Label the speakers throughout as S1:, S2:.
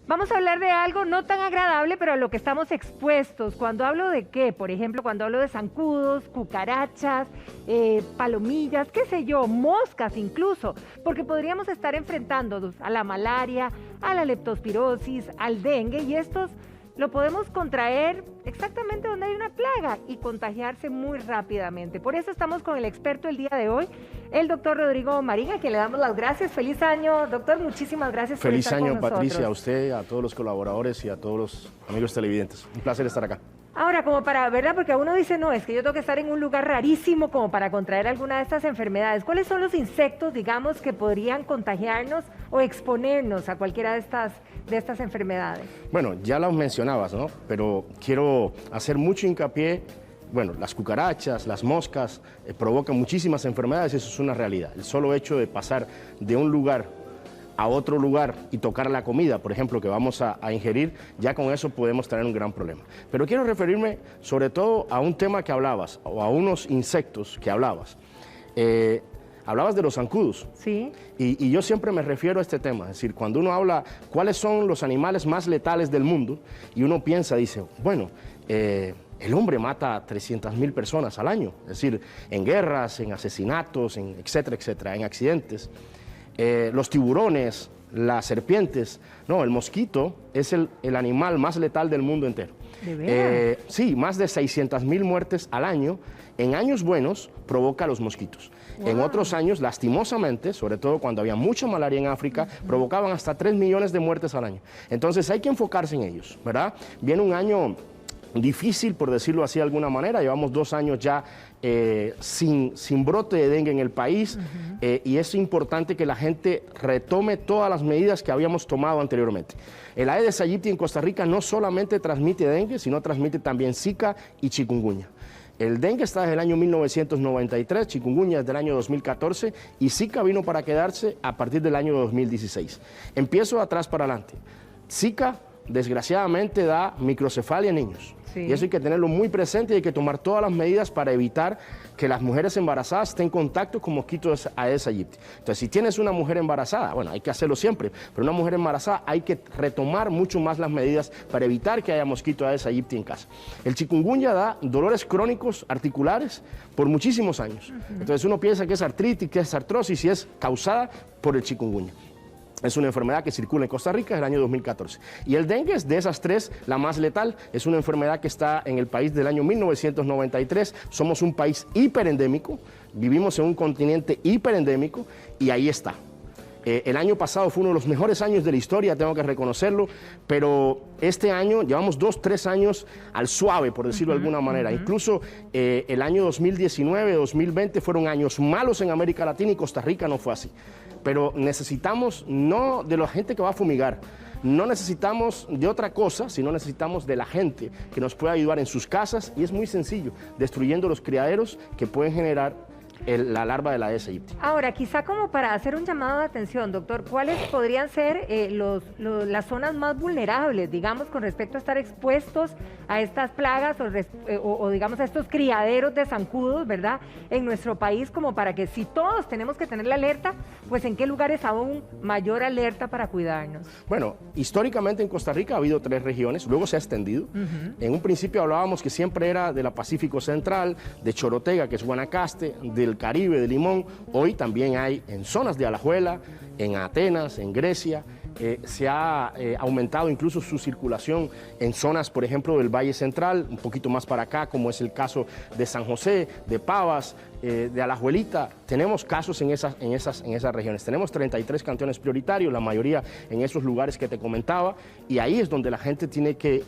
S1: Vamos a hablar de algo no tan agradable, pero a lo que estamos expuestos. Cuando hablo de qué, por ejemplo, cuando hablo de zancudos, cucarachas, palomillas, qué sé yo, moscas incluso, porque podríamos estar enfrentándonos a la malaria, a la leptospirosis, al dengue, y estos lo podemos contraer exactamente donde hay una plaga y contagiarse muy rápidamente. Por eso estamos con el experto el día de hoy, el doctor Rodrigo Marín, a quien le damos las gracias. Feliz año, doctor, muchísimas gracias por estar con nosotros.
S2: Feliz año, Patricia, a usted, a todos los colaboradores y a todos los amigos televidentes. Un placer estar acá.
S1: Ahora, como para, ¿verdad? Porque uno dice, no, es que yo tengo que estar en un lugar rarísimo como para contraer alguna de estas enfermedades. ¿Cuáles son los insectos, digamos, que podrían contagiarnos o exponernos a cualquiera de estas enfermedades?
S2: Bueno, ya las mencionabas, ¿no? Pero quiero hacer mucho hincapié. Bueno, las cucarachas, las moscas provocan muchísimas enfermedades, eso es una realidad. El solo hecho de pasar de un lugar a otro lugar y tocar la comida, por ejemplo, que vamos a ingerir, ya con eso podemos tener un gran problema. Pero quiero referirme sobre todo a un tema que hablabas, o a unos insectos que hablabas. Hablabas de los zancudos.
S1: Sí.
S2: Y yo siempre me refiero a este tema, es decir, cuando uno habla cuáles son los animales más letales del mundo, y uno piensa, dice, bueno, el hombre mata a 300.000 personas al año, es decir, en guerras, en asesinatos, en etcétera, etcétera, en accidentes. Los tiburones, las serpientes, no, el mosquito es el animal más letal del mundo entero.
S1: ¿De veras?
S2: Sí, más de 600.000 muertes al año, en años buenos, provoca los mosquitos. Wow. En otros años, lastimosamente, sobre todo cuando había mucha malaria en África, provocaban hasta 3 millones de muertes al año. Entonces hay que enfocarse en ellos, ¿verdad? Viene un año difícil, por decirlo así de alguna manera. Llevamos 2 años ya sin brote de dengue en el país, y es importante que la gente retome todas las medidas que habíamos tomado anteriormente. El Aedes aegypti en Costa Rica no solamente transmite dengue, sino transmite también Zika y chikungunya. El dengue está desde el año 1993, chikungunya desde el año 2014 y Zika vino para quedarse a partir del año 2016. Empiezo atrás para adelante. Zika, desgraciadamente, da microcefalia en niños. Sí. Y eso hay que tenerlo muy presente y hay que tomar todas las medidas para evitar que las mujeres embarazadas estén en contacto con mosquitos Aedes aegypti. Entonces, si tienes una mujer embarazada, bueno, hay que hacerlo siempre, pero una mujer embarazada hay que retomar mucho más las medidas para evitar que haya mosquito Aedes aegypti en casa. El chikungunya da dolores crónicos articulares por muchísimos años. Entonces, uno piensa que es artritis, que es artrosis y es causada por el chikungunya. Es una enfermedad que circula en Costa Rica desde el año 2014. Y el dengue es de esas 3 la más letal. Es una enfermedad que está en el país del año 1993. Somos un país hiperendémico, vivimos en un continente hiperendémico y ahí está. El año pasado fue uno de los mejores años de la historia, tengo que reconocerlo, pero este año llevamos 2-3 años al suave, por decirlo de alguna manera. Incluso el año 2019, 2020 fueron años malos en América Latina y Costa Rica no fue así. Pero necesitamos no de la gente que va a fumigar, no necesitamos de otra cosa, sino necesitamos de la gente que nos pueda ayudar en sus casas, y es muy sencillo, destruyendo los criaderos que pueden generar la larva de la Aedes aegypti.
S1: Ahora, quizá como para hacer un llamado de atención, doctor, ¿cuáles podrían ser las zonas más vulnerables, digamos, con respecto a estar expuestos a estas plagas o digamos, a estos criaderos de zancudos, ¿verdad?, en nuestro país, como para que si todos tenemos que tener la alerta, pues en qué lugares aún mayor alerta para cuidarnos?
S2: Bueno, históricamente en Costa Rica ha habido 3 regiones, luego se ha extendido. En un principio hablábamos que siempre era de la Pacífico Central, de Chorotega, que es Guanacaste, del Caribe, de Limón. Hoy también hay en zonas de Alajuela, en Atenas, en Grecia. Se ha aumentado incluso su circulación en zonas, por ejemplo, del Valle Central, un poquito más para acá, como es el caso de San José, de Pavas, de Alajuelita. Tenemos casos en esas regiones. Tenemos 33 cantones prioritarios, la mayoría en esos lugares que te comentaba, y ahí es donde la gente tiene que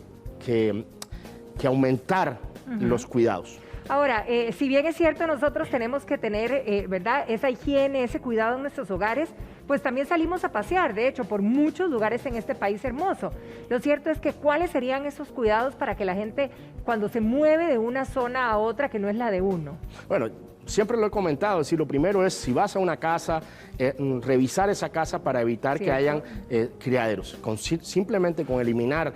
S2: aumentar los cuidados.
S1: Ahora, si bien es cierto, nosotros tenemos que tener, ¿verdad?, esa higiene, ese cuidado en nuestros hogares, pues también salimos a pasear, de hecho, por muchos lugares en este país hermoso. Lo cierto es que, ¿cuáles serían esos cuidados para que la gente, cuando se mueve de una zona a otra, que no es la de uno?
S2: Bueno, siempre lo he comentado, es decir, lo primero es, si vas a una casa, revisar esa casa para evitar que hayan criaderos. Simplemente con eliminar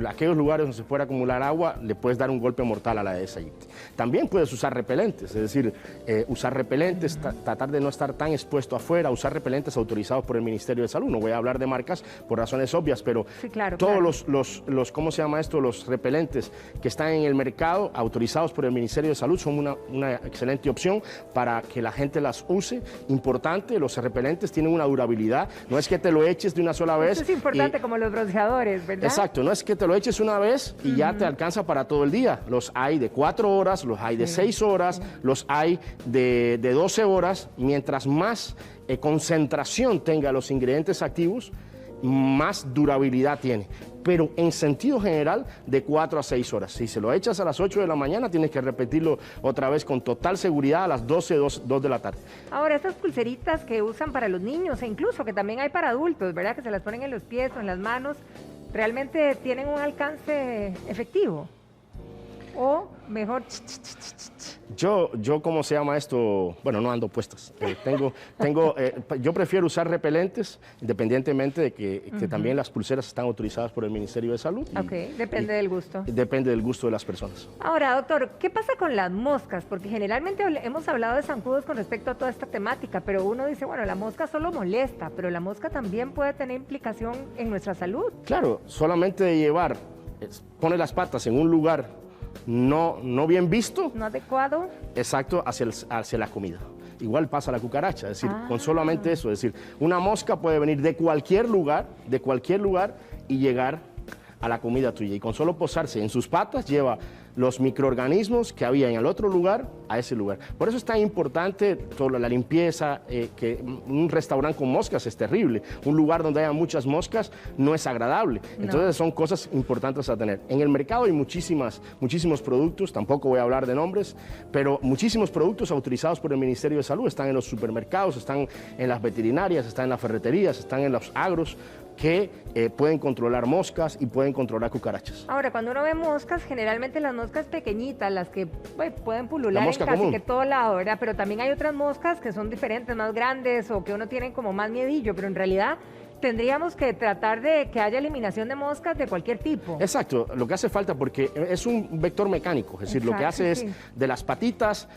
S2: aquellos lugares donde se puede acumular agua, le puedes dar un golpe mortal a la Aedes aegypti. También puedes usar repelentes, es decir, usar repelentes, tratar de no estar tan expuesto afuera, usar repelentes autorizados por el Ministerio de Salud. No voy a hablar de marcas por razones obvias, pero todos los ¿cómo se llama esto? Los repelentes que están en el mercado, autorizados por el Ministerio de Salud, son una excelente opción para que la gente las use. Importante, los repelentes tienen una durabilidad, no es que te lo eches de una sola vez.
S1: Eso es importante, como los bronceadores, ¿verdad?
S2: Exacto, no es que te lo eches una vez y ya te alcanza para todo el día. Los hay de 4 horas, los hay de 6 horas, los hay de 12 horas. Mientras más concentración tenga los ingredientes activos, más durabilidad tiene. Pero en sentido general, de 4 a 6 horas. Si se lo echas a las 8 de la mañana, tienes que repetirlo otra vez con total seguridad a las 12, 2 de la tarde.
S1: Ahora, estas pulseritas que usan para los niños e incluso que también hay para adultos, ¿verdad? Que se las ponen en los pies o en las manos, ¿realmente tienen un alcance efectivo? O mejor...
S2: Yo, ¿cómo se llama esto? Bueno, no ando puestas. Yo prefiero usar repelentes, independientemente de que también las pulseras están autorizadas por el Ministerio de Salud.
S1: Ok, depende del gusto.
S2: Depende del gusto de las personas.
S1: Ahora, doctor, ¿qué pasa con las moscas? Porque generalmente hemos hablado de zancudos con respecto a toda esta temática, pero uno dice, bueno, la mosca solo molesta, pero la mosca también puede tener implicación en nuestra salud.
S2: Claro, solamente de llevar, pone las patas en un lugar no bien visto.
S1: No adecuado.
S2: Exacto, hacia la comida. Igual pasa la cucaracha, es decir, con solamente eso, es decir, una mosca puede venir de cualquier lugar y llegar a la comida tuya. Y con solo posarse en sus patas lleva los microorganismos que había en el otro lugar a ese lugar. Por eso es tan importante toda la limpieza, que un restaurante con moscas es terrible. Un lugar donde haya muchas moscas no es agradable. Entonces son cosas importantes a tener. En el mercado hay muchísimos productos, tampoco voy a hablar de nombres, pero muchísimos productos autorizados por el Ministerio de Salud. Están en los supermercados, están en las veterinarias, están en las ferreterías, están en los agros, que pueden controlar moscas y pueden controlar cucarachas.
S1: Ahora, cuando uno ve moscas, generalmente las moscas pequeñitas, las que pueden pulular en casi
S2: común,
S1: que todo lado, ¿verdad? Pero también hay otras moscas que son diferentes, más grandes o que uno tiene como más miedillo, pero en realidad tendríamos que tratar de que haya eliminación de moscas de cualquier tipo. Exacto,
S2: lo que hace falta, porque es un vector mecánico, es decir, lo que hace es de las patitas,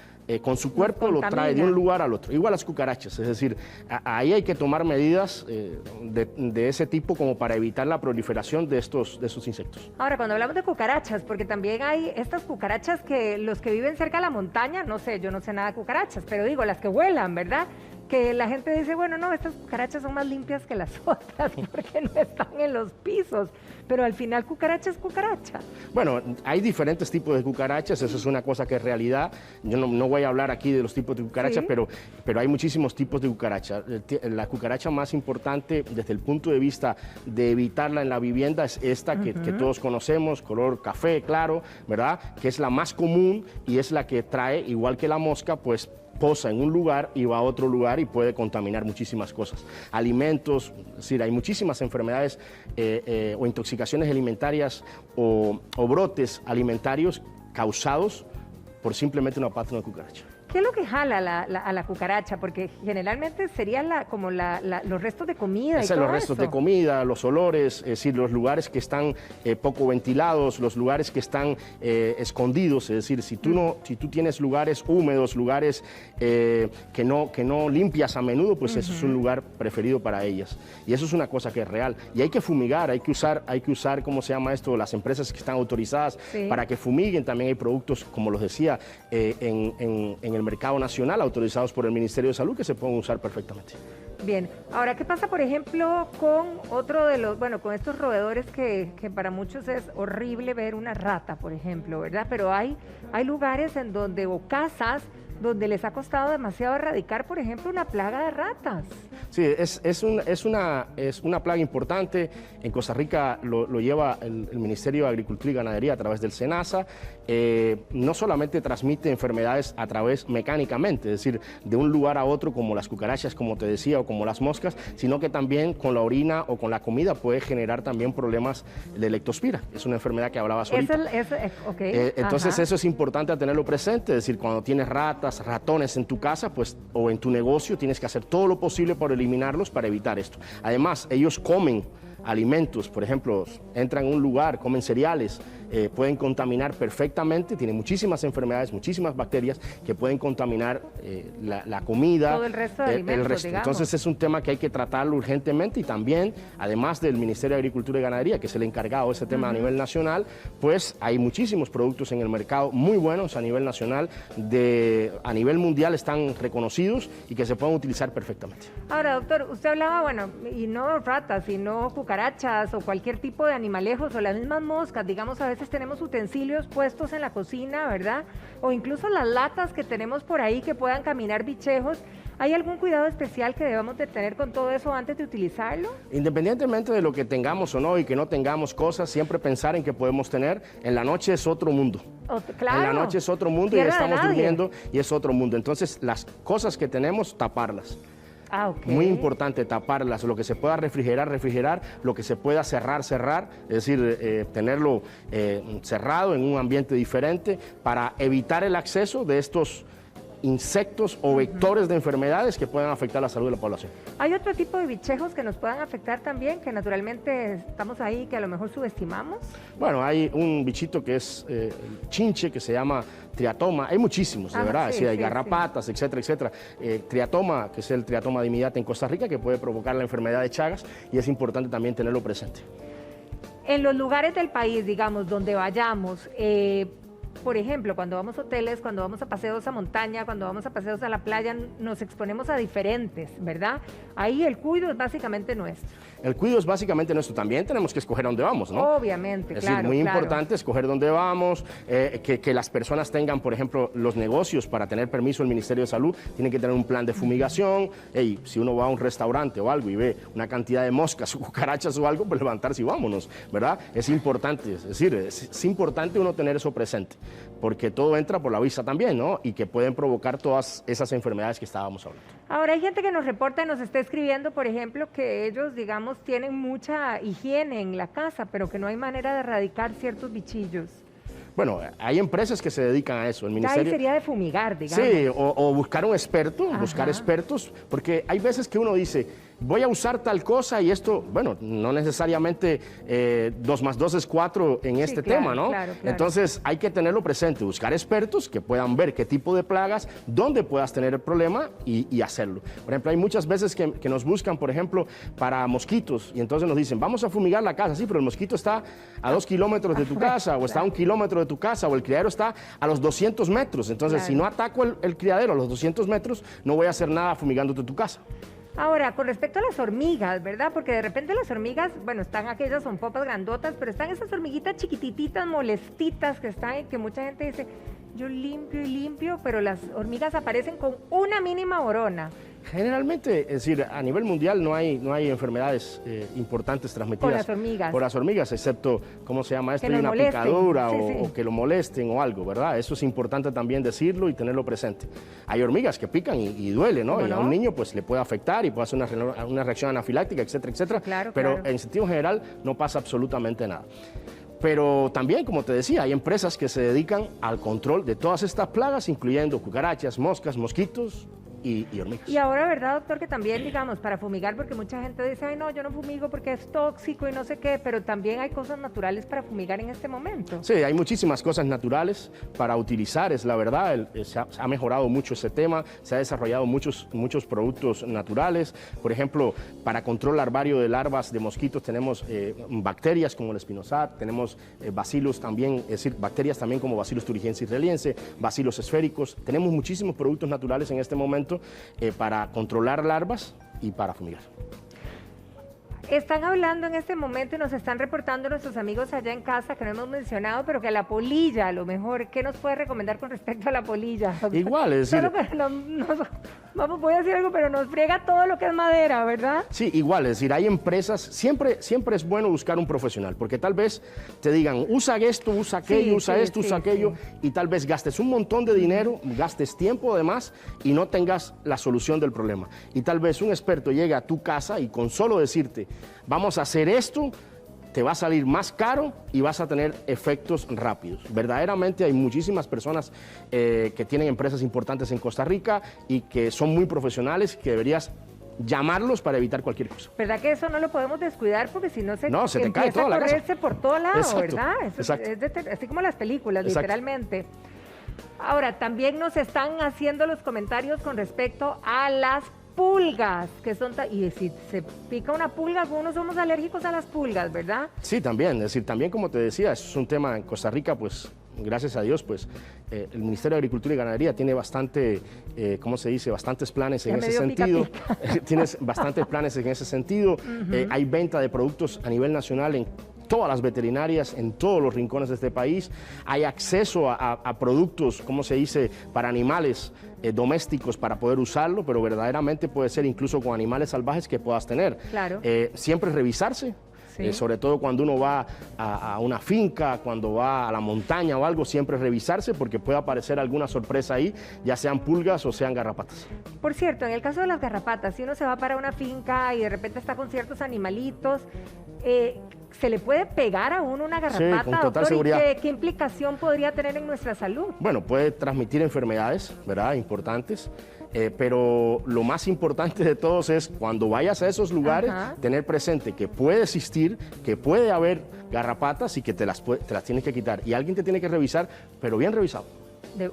S2: con su cuerpo lo trae de un lugar al otro. Igual las cucarachas, es decir, ahí hay que tomar medidas de ese tipo como para evitar la proliferación de estos insectos.
S1: Ahora, cuando hablamos de cucarachas, porque también hay estas cucarachas que los que viven cerca de la montaña, no sé, yo no sé nada de cucarachas, pero digo, las que vuelan, ¿verdad? Que la gente dice, bueno, no, estas cucarachas son más limpias que las otras porque no están en los pisos, pero al final cucaracha es cucaracha. Bueno, hay diferentes tipos de cucarachas, eso es una cosa que es realidad. Yo no voy a hablar aquí de los tipos de cucarachas, pero hay muchísimos tipos de cucaracha. La cucaracha más importante desde el punto de vista de evitarla en la vivienda es esta que todos conocemos, color café, claro, ¿verdad? Que es la más común y es la que trae, igual que la mosca, pues posa en un lugar y va a otro lugar y puede contaminar muchísimas cosas. Alimentos, es decir, hay muchísimas enfermedades o intoxicaciones alimentarias o brotes alimentarios causados por simplemente una pata de una cucaracha. ¿Qué es lo que jala a la cucaracha? Porque generalmente serían los restos de comida.
S2: Los restos de comida, los olores, es decir, los lugares que están poco ventilados, los lugares que están escondidos. Es decir, si tú tienes lugares húmedos, lugares que no limpias a menudo, pues eso es un lugar preferido para ellas. Y eso es una cosa que es real. Y hay que fumigar, hay que usar, ¿cómo se llama esto? Las empresas que están autorizadas para que fumiguen. También hay productos, como los decía, en el mercado nacional, autorizados por el Ministerio de Salud, que se pueden usar perfectamente.
S1: Bien, ahora, ¿qué pasa, por ejemplo, con otro de los, con estos roedores que para muchos es horrible ver una rata, por ejemplo, ¿verdad? Pero hay lugares en donde, o casas, donde les ha costado demasiado erradicar, por ejemplo, una plaga de ratas.
S2: Sí, es una plaga importante. En Costa Rica lo lleva el Ministerio de Agricultura y Ganadería a través del SENASA. No solamente transmite enfermedades a través mecánicamente, es decir, de un lugar a otro, como las cucarachas, como te decía, o como las moscas, sino que también con la orina o con la comida puede generar también problemas de leptospira. Es una enfermedad que hablabas ahorita.
S1: Okay.
S2: Entonces eso es importante a tenerlo presente, es decir, cuando tienes ratas, ratas, ratones en tu casa, pues, o en tu negocio, tienes que hacer todo lo posible por eliminarlos para evitar esto. Además, ellos comen alimentos, por ejemplo, entran a un lugar, comen cereales, pueden contaminar perfectamente, tienen muchísimas enfermedades, muchísimas bacterias que pueden contaminar la comida.
S1: Todo el resto de alimentos, digamos.
S2: Entonces es un tema que hay que tratarlo urgentemente y también, además del Ministerio de Agricultura y Ganadería, que es el encargado de ese tema a nivel nacional, pues hay muchísimos productos en el mercado muy buenos a nivel nacional, a nivel mundial están reconocidos y que se pueden utilizar perfectamente.
S1: Ahora, doctor, usted hablaba, bueno, y no ratas, sino cucarachas o cualquier tipo de animalejos o las mismas moscas, digamos, a veces tenemos utensilios puestos en la cocina, ¿verdad? O incluso las latas que tenemos por ahí que puedan caminar bichejos. ¿Hay algún cuidado especial que debamos de tener con todo eso antes de utilizarlo?
S2: Independientemente de lo que tengamos o no y que no tengamos cosas, siempre pensar en que podemos tener. En la noche es otro mundo.
S1: Claro.
S2: En la noche es otro mundo y estamos durmiendo y es otro mundo. Entonces, las cosas que tenemos, taparlas.
S1: Okay.
S2: Muy importante taparlas, lo que se pueda refrigerar, refrigerar, lo que se pueda cerrar, cerrar, es decir, tenerlo cerrado en un ambiente diferente para evitar el acceso de estos insectos o vectores de enfermedades que puedan afectar la salud de la población.
S1: ¿Hay otro tipo de bichejos que nos puedan afectar también, que naturalmente estamos ahí, que a lo mejor subestimamos?
S2: Bueno, hay un bichito que es el chinche, que se llama triatoma. Hay muchísimos, de verdad, sí, hay garrapatas, etcétera, etcétera. Triatoma, que es el triatoma dimidiata en Costa Rica, que puede provocar la enfermedad de Chagas y es importante también tenerlo presente.
S1: En los lugares del país, digamos, donde vayamos, por ejemplo, cuando vamos a hoteles, cuando vamos a paseos a montaña, cuando vamos a paseos a la playa, nos exponemos a diferentes, ¿verdad? Ahí el cuidado es básicamente nuestro.
S2: El cuidado es básicamente nuestro. También tenemos que escoger dónde vamos, ¿no?
S1: Obviamente,
S2: es decir, muy importante escoger dónde vamos, que las personas tengan, por ejemplo, los negocios para tener permiso del Ministerio de Salud, tienen que tener un plan de fumigación. Si uno va a un restaurante o algo y ve una cantidad de moscas o cucarachas o algo, pues levantarse y vámonos, ¿verdad? Es importante, es decir, es importante uno tener eso presente, porque todo entra por la vista también, ¿no? Y que pueden provocar todas esas enfermedades que estábamos hablando.
S1: Ahora, hay gente que nos reporta y nos está escribiendo, por ejemplo, que ellos, digamos, tienen mucha higiene en la casa, pero que no hay manera de erradicar ciertos bichillos.
S2: Bueno, hay empresas que se dedican a eso. El ministerio...
S1: Ahí sería de fumigar, digamos.
S2: Sí, o buscar un experto, buscar expertos, porque hay veces que uno dice, voy a usar tal cosa y esto, bueno, no necesariamente 2 más 2 es 4 en este tema, ¿no?
S1: Claro.
S2: Entonces hay que tenerlo presente, buscar expertos que puedan ver qué tipo de plagas, dónde puedas tener el problema y hacerlo. Por ejemplo, hay muchas veces que nos buscan, por ejemplo, para mosquitos y entonces nos dicen, vamos a fumigar la casa, sí, pero el mosquito está a 2 kilómetros de tu casa o está a 1 kilómetro de tu casa o el criadero está a los 200 metros. Entonces, si no ataco el criadero a los 200 metros, no voy a hacer nada fumigándote tu casa.
S1: Ahora, con respecto a las hormigas, ¿verdad? Porque de repente las hormigas, bueno, están aquellas, son popas grandotas, pero están esas hormiguitas chiquititas, molestitas, que están, que mucha gente dice, yo limpio y limpio, pero las hormigas aparecen con una mínima borona.
S2: Generalmente, es decir, a nivel mundial no hay enfermedades importantes transmitidas
S1: por las hormigas,
S2: excepto, ¿cómo se llama esto?
S1: Que
S2: una
S1: molesten.
S2: picadura o que lo molesten o algo, ¿verdad? Eso es importante también decirlo y tenerlo presente. Hay hormigas que pican y duele, ¿no? Y a un niño pues le puede afectar y puede hacer una reacción anafiláctica, etcétera, etcétera. Pero en sentido general no pasa absolutamente nada. Pero también, como te decía, hay empresas que se dedican al control de todas estas plagas, incluyendo cucarachas, moscas, mosquitos y hormigas.
S1: Y ahora, ¿verdad, doctor? Que también, digamos, para fumigar, porque mucha gente dice, ay, no, yo no fumigo porque es tóxico y no sé qué, pero también hay cosas naturales para fumigar en este momento.
S2: Sí, hay muchísimas cosas naturales para utilizar, es la verdad, se ha mejorado mucho ese tema, se ha desarrollado muchos productos naturales. Por ejemplo, para control larvario de larvas de mosquitos tenemos bacterias como el espinosad, tenemos bacilos también, es decir, bacterias también como Bacillus thuringiensis israeliense, bacilos esféricos. Tenemos muchísimos productos naturales en este momento para controlar larvas y para fumigar.
S1: Están hablando en este momento y nos están reportando nuestros amigos allá en casa, que no hemos mencionado, pero que la polilla, a lo mejor, ¿qué nos puede recomendar con respecto a la polilla?
S2: Igual, es decir...
S1: voy a decir algo, pero nos friega todo lo que es madera, ¿verdad?
S2: Sí, igual, es decir, hay empresas, siempre es bueno buscar un profesional, porque tal vez te digan, usa esto, usa aquello, usa aquello, y tal vez gastes un montón de dinero, gastes tiempo además, y no tengas la solución del problema. Y tal vez un experto llegue a tu casa y con solo decirte, vamos a hacer esto, te va a salir más caro y vas a tener efectos rápidos. Verdaderamente hay muchísimas personas que tienen empresas importantes en Costa Rica y que son muy profesionales, que deberías llamarlos para evitar cualquier cosa.
S1: ¿Verdad que eso no lo podemos descuidar? Porque si no se
S2: te cae toda la casa.
S1: Empieza a correrse por todo lado,
S2: Exacto,
S1: ¿verdad? Eso
S2: exacto.
S1: así como las películas,
S2: Exacto.
S1: literalmente. Ahora, también nos están haciendo los comentarios con respecto a las pulgas, que son... Y si se pica una pulga, algunos somos alérgicos a las pulgas, ¿verdad?
S2: Sí, también. Es decir, también como te decía, es un tema en Costa Rica, pues, gracias a Dios, pues, el Ministerio de Agricultura y Ganadería tiene bastante, ¿cómo se dice? Bastantes planes en ese sentido. Tienes bastantes planes en ese sentido. Hay venta de productos a nivel nacional en todas las veterinarias, en todos los rincones de este país. Hay acceso a productos, ¿cómo se dice?, para animales domésticos para poder usarlo, pero verdaderamente puede ser incluso con animales salvajes que puedas tener.
S1: Claro.
S2: Siempre revisarse. Sí. Sobre todo cuando uno va a una finca, cuando va a la montaña o algo, siempre revisarse porque puede aparecer alguna sorpresa ahí, ya sean pulgas o sean garrapatas.
S1: Por cierto, en el caso de las garrapatas, si uno se va para una finca y de repente está con ciertos animalitos, ¿se le puede pegar a uno una garrapata?
S2: Sí, con total
S1: doctor,
S2: seguridad.
S1: ¿Y qué implicación podría tener en nuestra salud?
S2: Bueno, puede transmitir enfermedades, ¿verdad?, importantes. Pero lo más importante de todos es cuando vayas a esos lugares, tener presente que puede existir, que puede haber garrapatas y que te las tienes que quitar. Y alguien te tiene que revisar, pero bien revisado.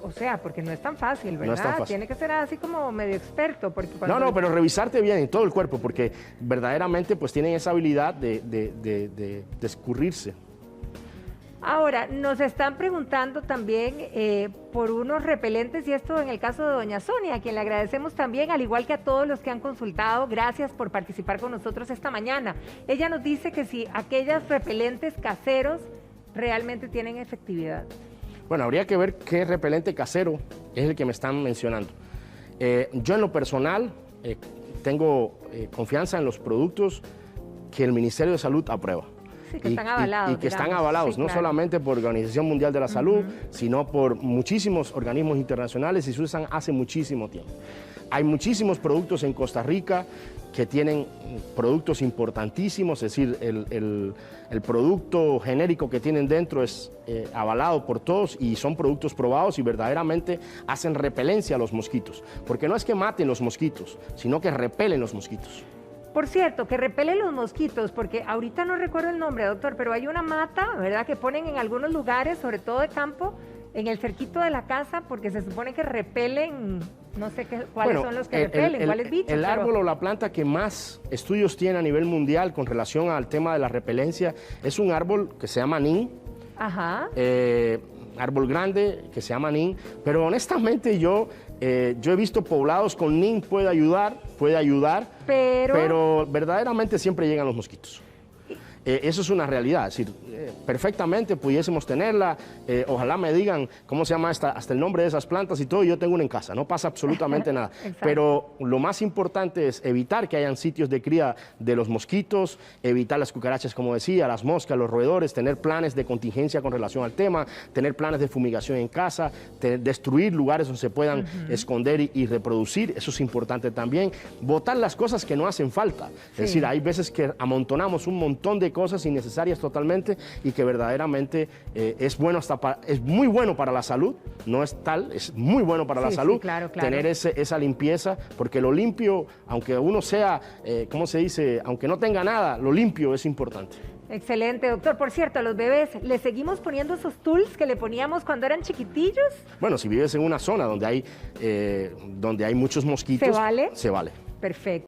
S1: O sea, porque no es tan fácil, ¿verdad?
S2: No es tan fácil.
S1: Tiene que ser así como medio experto. Porque
S2: No, pero revisarte bien en todo el cuerpo, porque verdaderamente pues tienen esa habilidad de escurrirse.
S1: Ahora, nos están preguntando también por unos repelentes, y esto en el caso de doña Sonia, a quien le agradecemos también, al igual que a todos los que han consultado. Gracias por participar con nosotros esta mañana. Ella nos dice que si aquellos repelentes caseros realmente tienen efectividad.
S2: Bueno, habría que ver qué repelente casero es el que me están mencionando. Yo en lo personal tengo confianza en los productos que el Ministerio de Salud aprueba.
S1: Sí, que están avalados.
S2: Y que están avalados, sí, no solamente por la Organización Mundial de la Salud, sino por muchísimos organismos internacionales y se usan hace muchísimo tiempo. Hay muchísimos productos en Costa Rica que tienen productos importantísimos, es decir, el producto genérico que tienen dentro es avalado por todos y son productos probados y verdaderamente hacen repelencia a los mosquitos, porque no es que maten los mosquitos, sino que repelen los mosquitos.
S1: Por cierto, que repelen los mosquitos, porque ahorita no recuerdo el nombre, doctor, pero hay una mata, ¿verdad?, que ponen en algunos lugares, sobre todo de campo, en el cerquito de la casa, porque se supone que repelen, no sé cuáles son los que repelen, cuáles bichos.
S2: El árbol o la planta que más estudios tiene a nivel mundial con relación al tema de la repelencia es un árbol que se llama nin.
S1: Ajá.
S2: Árbol grande que se llama nin, pero honestamente yo he visto poblados con nin puede ayudar, pero verdaderamente siempre llegan los mosquitos. Eso es una realidad, es decir, perfectamente pudiésemos tenerla, ojalá me digan cómo se llama hasta el nombre de esas plantas y todo, yo tengo una en casa, no pasa absolutamente nada. Pero lo más importante es evitar que hayan sitios de cría de los mosquitos, evitar las cucarachas, como decía, las moscas, los roedores, tener planes de contingencia con relación al tema, tener planes de fumigación en casa, destruir lugares donde se puedan esconder y reproducir, eso es importante también. Botar las cosas que no hacen falta, es decir, hay veces que amontonamos un montón de cosas innecesarias totalmente y que verdaderamente es muy bueno para la salud, no es tal, es muy bueno para la salud,
S1: claro.
S2: tener esa limpieza, porque lo limpio, aunque uno sea, ¿cómo se dice?, aunque no tenga nada, lo limpio es importante.
S1: Excelente, doctor. Por cierto, a los bebés, ¿les seguimos poniendo esos tools que le poníamos cuando eran chiquitillos?
S2: Bueno, si vives en una zona donde hay muchos mosquitos,
S1: ¿se vale?
S2: Se vale.
S1: Perfecto.